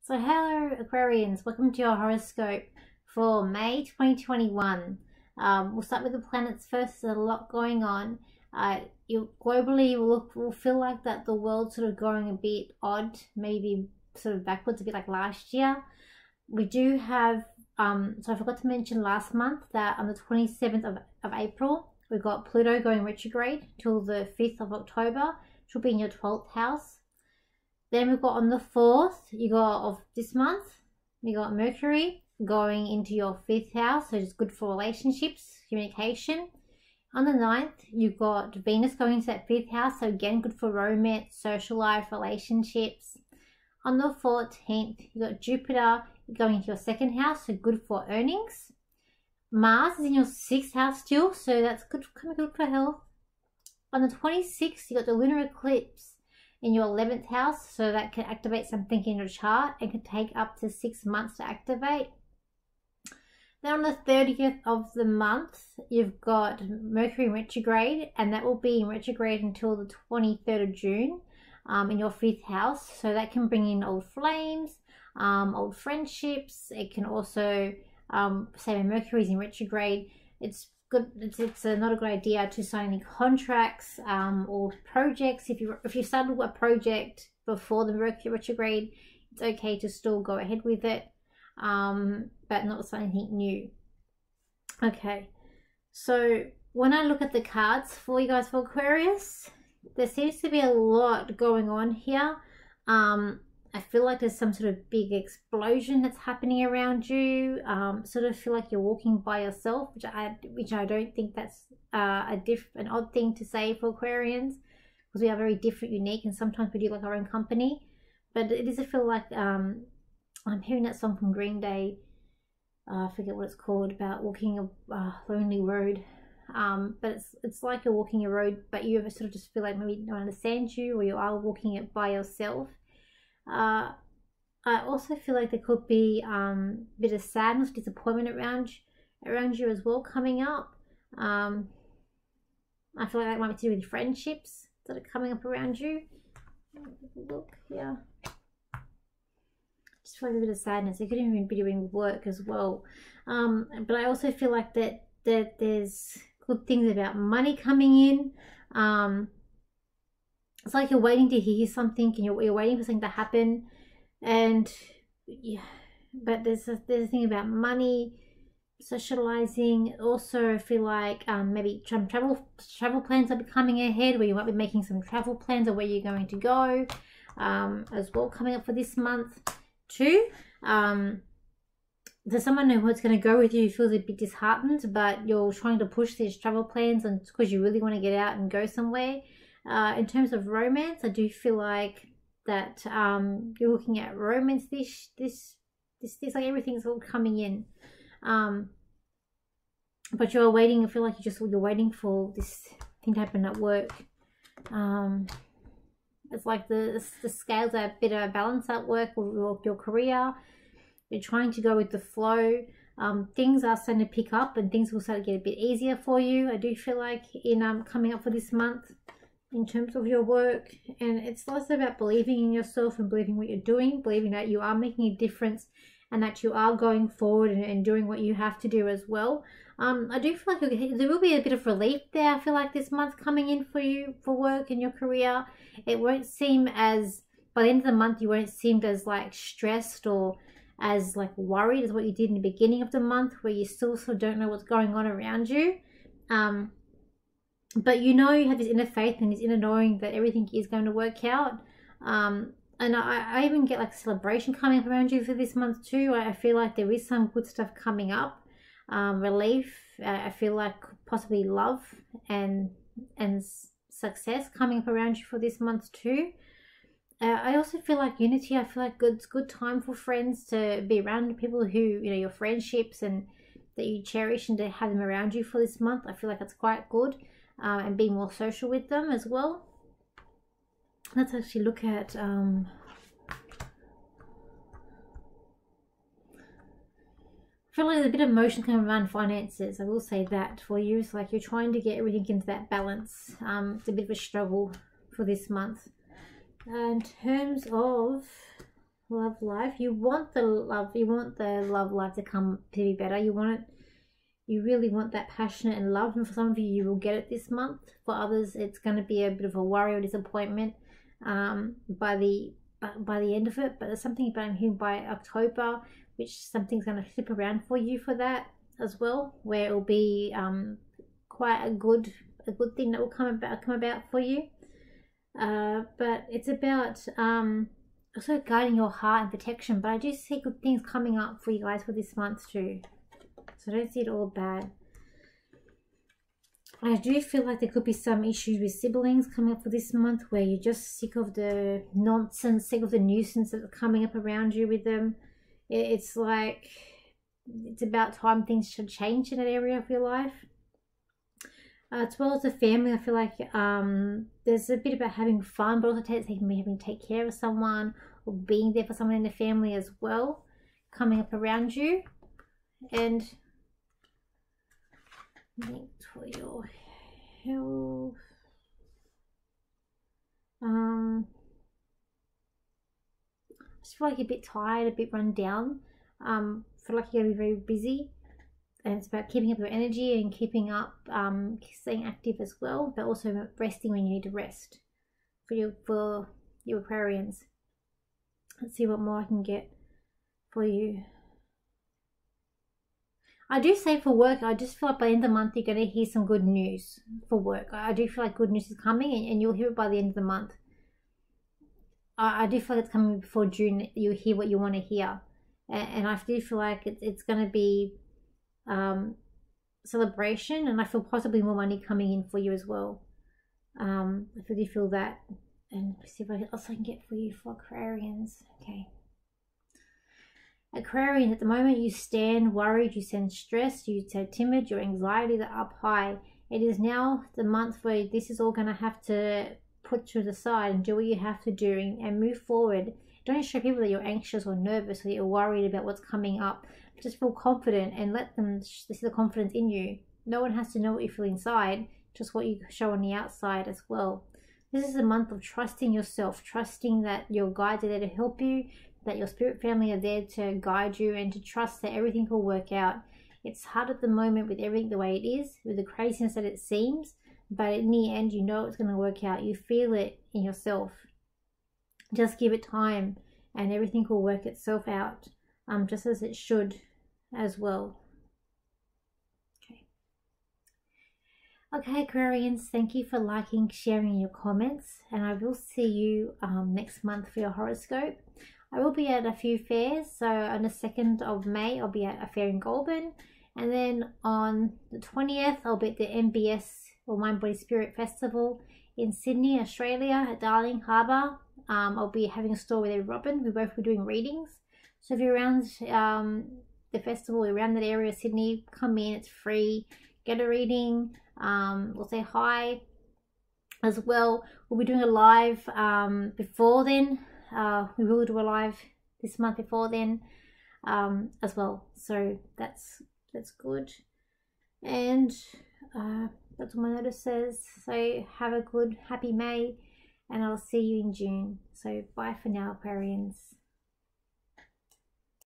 So hello Aquarians, welcome to your horoscope for May 2021. We'll start with the planets first. There's a lot going on. You globally will feel like that the world's sort of going a bit odd, maybe sort of backwards, a bit like last year. We do have, so I forgot to mention last month that on the 27th of April, we've got Pluto going retrograde till the 5th of October, which will be in your 12th house. Then we've got on the 4th, of this month, you got Mercury going into your 5th house, so it's good for relationships, communication. On the 9th, you've got Venus going into that 5th house, so again, good for romance, social life, relationships. On the 14th, you've got Jupiter going into your 2nd house, so good for earnings. Mars is in your 6th house still, so that's good, kind of good for health. On the 26th, you've got the lunar eclipse in your 11th house, so that can activate something in your chart and can take up to 6 months to activate. Then on the 30th of the month, you've got Mercury retrograde, and that will be in retrograde until the 23rd of June in your 5th house. So that can bring in old flames, old friendships. It can also, say when Mercury's in retrograde, it's good. It's not a good idea to sign any contracts or projects. If you started a project before the Mercury retrograde, it's okay to still go ahead with it, but not sign anything new. Okay, so when I look at the cards for you guys for Aquarius, there seems to be a lot going on here. I feel like there's some sort of big explosion that's happening around you. Sort of feel like you're walking by yourself, which I don't think that's an odd thing to say for Aquarians, because we are very different, unique, and sometimes we do like our own company. But it does feel like I'm hearing that song from Green Day. I forget what it's called, about walking a lonely road. But it's like you're walking a road, but you sort of just feel like maybe no one understands you, or you are walking it by yourself. I also feel like there could be a bit of sadness, disappointment around you as well coming up. I feel like that might be to do with friendships that are coming up around you. Look here. Just feel like a bit of sadness. It could even be doing work as well. But I also feel like that there's good things about money coming in. It's like you're waiting to hear something, and you're waiting for something to happen, and yeah. But there's a thing about money, socializing. Also, I feel like maybe some travel plans are coming ahead, where you might be making some travel plans of where you're going to go, as well, coming up for this month too. There's someone who's going to go with you who feels a bit disheartened, but you're trying to push these travel plans, and because you really want to get out and go somewhere. In terms of romance, I do feel like that you're looking at romance this like everything's all coming in, but you're waiting. I feel like you're waiting for this thing to happen at work. It's like the scales are a bit of a balance at work or your career. You're trying to go with the flow. Things are starting to pick up, and things will start to get a bit easier for you. I do feel like in coming up for this month, in terms of your work. And it's less about believing in yourself and believing what you're doing, believing that you are making a difference and that you are going forward and doing what you have to do as well. I do feel like there will be a bit of relief there. I feel like this month coming in for you for work and your career. It won't seem as, by the end of the month, you won't seem as like stressed or as like worried as what you did in the beginning of the month, where you still sort of don't know what's going on around you. But you have this inner faith and this inner knowing that everything is going to work out. And I even get like a celebration coming up around you for this month too. I feel like there is some good stuff coming up. Relief. I feel like possibly love and success coming up around you for this month too. I also feel like unity. I feel like it's good time for friends to be around people who, your friendships and that you cherish, and to have them around you for this month. I feel like it's quite good. And be more social with them as well. Let's actually look at I feel like there's a bit of motion coming around finances. I will say that for you. It's like you're trying to get everything into that balance. It's a bit of a struggle for this month. In terms of love life. You want the love life to come to be better. You want it. You really want that passionate and love, and for some of you, you will get it this month. For others, it's going to be a bit of a worry or disappointment by the end of it. But there's something about him by October, which something's going to flip around for you for that as well, where it will be quite a good thing that will come about for you. But it's about also guiding your heart and protection. But I do see good things coming up for you guys for this month too. So I don't see it all bad. I do feel like there could be some issues with siblings coming up for this month, where you're just sick of the nonsense, sick of the nuisance that's coming up around you with them. It's like it's about time things should change in that area of your life. As well as the family, I feel like there's a bit about having fun, but also having to take care of someone or being there for someone in the family as well, coming up around you. And for your health, I just feel like you're a bit tired, a bit run down. Feel like you're going to be very busy, and it's about keeping up your energy and keeping up, staying active as well, but also resting when you need to rest for your Aquarians. Let's see what more I can get for you. I do say for work, I just feel like by the end of the month, you're going to hear some good news for work. I do feel like good news is coming, and you'll hear it by the end of the month. I do feel like it's coming before June. You'll hear what you want to hear. And I do feel like it's going to be celebration, and I feel possibly more money coming in for you as well. I do feel that. And let's see what else I can get for you for Aquarians. Okay. Aquarian, at the moment you stand worried, you stand stressed, you stand timid, your anxieties are up high. It is now the month where this is all going to have to put to the side and do what you have to do and move forward. Don't show people that you're anxious or nervous or that you're worried about what's coming up. Just feel confident and let them see the confidence in you. No one has to know what you feel inside, just what you show on the outside as well. This is a month of trusting yourself, trusting that your guides are there to help you, that your spirit family are there to guide you, and to trust that everything will work out. It's hard at the moment with everything the way it is, with the craziness that it seems, but in the end, you know it's going to work out. You feel it in yourself. Just give it time, and everything will work itself out, just as it should as well. Okay, Aquarians, thank you for liking, sharing your comments, and I will see you next month for your horoscope. I will be at a few fairs. So on the 2nd of May, I'll be at a fair in Goulburn, and then on the 20th, I'll be at the MBS, or Mind Body Spirit Festival in Sydney, Australia, at Darling Harbour. I'll be having a store with Robin. We both were doing readings. So if you're around the festival, around that area of Sydney, come in. It's free. Get a reading. We'll say hi as well. We'll be doing a live before then. We will do a live this month before then as well. So that's good. And that's all my notice says. So have a good, happy May, and I'll see you in June. So bye for now, Aquarians.